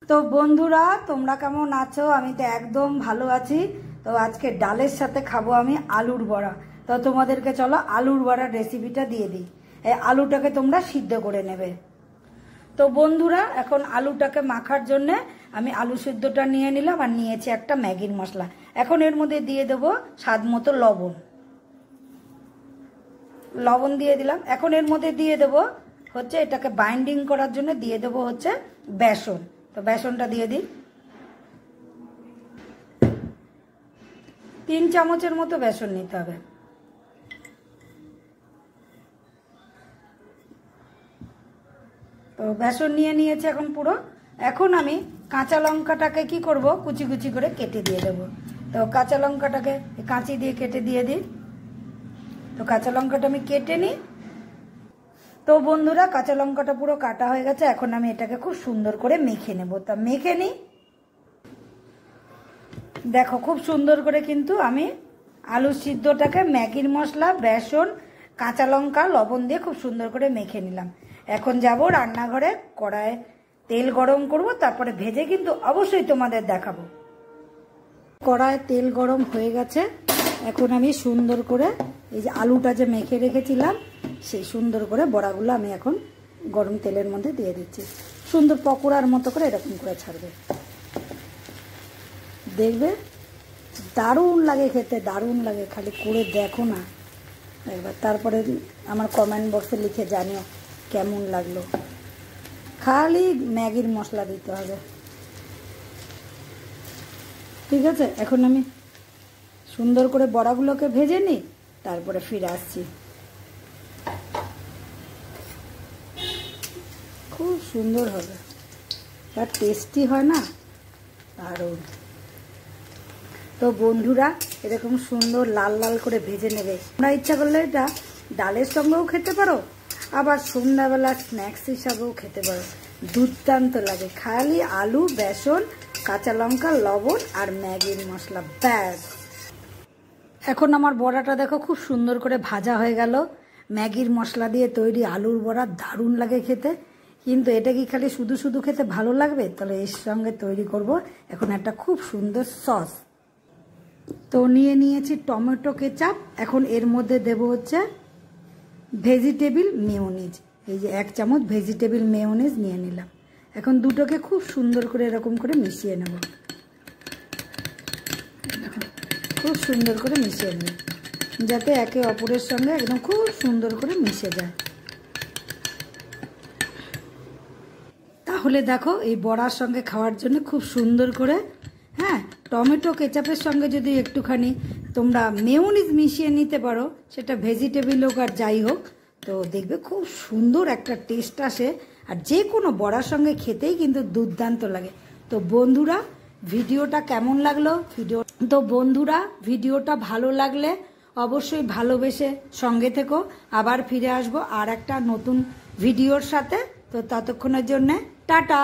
তো বন্ধুরা তোমরা কেমন আছো? আমি তো একদম ভালো আছি। তো আজকে ডালের সাথে খাবো আমি আলুর বড়া। তো তোমাদেরকে চলো আলুর বড়ার রেসিপিটা দিয়ে দিই। এই আলুটাকে তোমরা সিদ্ধ করে নেবে। তো বন্ধুরা এখন আলুটাকে মাখার জন্য আমি আলু সিদ্ধটা নিয়ে নিলাম আর নিয়েছি একটা ম্যাগির মশলা। এখন এর মধ্যে দিয়ে দেবো স্বাদ মতো লবণ দিয়ে দিলাম। এখন এর মধ্যে দিয়ে দেবো হচ্ছে এটাকে বাইন্ডিং করার জন্য দিয়ে দেবো হচ্ছে বেসন। তো বেসনটা দিয়ে দিই, 3 চামচের মতো বেসন নিতে হবে। তো বেসন নিয়ে নিয়েছে এখন পুরো। এখন আমি কাঁচা লঙ্কাটাকে কি করব, কুচি কুচি করে কেটে দিয়ে দেবো। তো কাঁচা লঙ্কাটাকে কাঁচি দিয়ে কেটে দিয়ে দিই। তো কাঁচা লঙ্কাটা আমি কেটে নিই। তো বন্ধুরা কাঁচা লঙ্কাটা পুরো কাটা হয়ে গেছে। এখন আমি এটাকে খুব সুন্দর করে মেখে নেব। তা মেখে নিই। দেখো খুব সুন্দর করে কিন্তু আমি আলু সিদ্ধটাকে ম্যাগির মশলা, বেসন, কাঁচা লঙ্কা, লবণ দিয়ে খুব সুন্দর করে মেখে নিলাম। এখন যাব রান্নাঘরে, কড়াইয়ে তেল গরম করব, তারপরে ভেজে কিন্তু অবশ্যই তোমাদের দেখাবো। কড়াইয়ে তেল গরম হয়ে গেছে। এখন আমি সুন্দর করে এই যে আলুটা যে মেখে রেখেছিলাম সেই সুন্দর করে বড়াগুলো আমি এখন গরম তেলের মধ্যে দিয়ে দিচ্ছি। সুন্দর পকোড়ার মতো করে এরকম করে ছাড়বে, দেখবে দারুণ লাগে খেতে, দারুণ লাগে। খালি করে দেখো না একবার, তারপরে আমার কমেন্ট বক্সে লিখে জানিও কেমন লাগলো। খালি ম্যাগির মশলা দিতে হবে, ঠিক আছে? এখন আমি সুন্দর করে বড়াগুলোকে ভেজে নিই, তারপরে ফিরে আসছি। খুব সুন্দর হবে আর টেস্টি হয় না, দারুণ। তো বন্ধুরা এরকম সুন্দর লাল লাল করে ভেজে নেবে। তোমরা ইচ্ছা করলে এটা ডালের সঙ্গেও খেতে পারো, আবার সন্ধ্যাবেলা স্ন্যাক্স হিসাবেও খেতে পারো। দুর্দান্ত লাগে। খালি আলু, বেসন, কাঁচা লঙ্কা, লবণ আর ম্যাগির মশলা, ব্যাস। এখন আমার বড়াটা দেখো খুব সুন্দর করে ভাজা হয়ে গেল। ম্যাগির মশলা দিয়ে তৈরি আলুর বড়া দারুণ লাগে খেতে। কিন্তু এটা কি খালি শুধু শুধু খেতে ভালো লাগবে? তাহলে এর সঙ্গে তৈরি করব এখন একটা খুব সুন্দর সস। তো নিয়ে নিয়েছি টমেটো কেচাপ। এখন এর মধ্যে দেব হচ্ছে ভেজিটেবিল মেয়োনিজ। এই যে 1 চামচ ভেজিটেবিল মেয়োনিজ নিয়ে নিলাম। এখন দুটোকে খুব সুন্দর করে এরকম করে মিশিয়ে নেব। খুব সুন্দর করে মিশিয়ে নেব যাতে একে অপরের সঙ্গে একদম খুব সুন্দর করে মিশে যায়। তাহলে দেখো এই বড়ার সঙ্গে খাওয়ার জন্য খুব সুন্দর করে, হ্যাঁ, টমেটো কেচাপের সঙ্গে যদি একটুখানি তোমরা মেয়োনিজ মিশিয়ে নিতে পারো, সেটা ভেজিটেবিল হোক আর যাই হোক, তো দেখবে খুব সুন্দর একটা টেস্ট আসে। আর যে কোনো বড়ার সঙ্গে খেতেই কিন্তু দুর্দান্ত লাগে। তো বন্ধুরা ভিডিওটা কেমন লাগলো? ভিডিওটা ভালো লাগলে অবশ্যই ভালোবেসে সঙ্গে থেকো। আবার ফিরে আসবো আর একটা নতুন ভিডিওর সাথে। তো ততক্ষণের জন্য টাটা।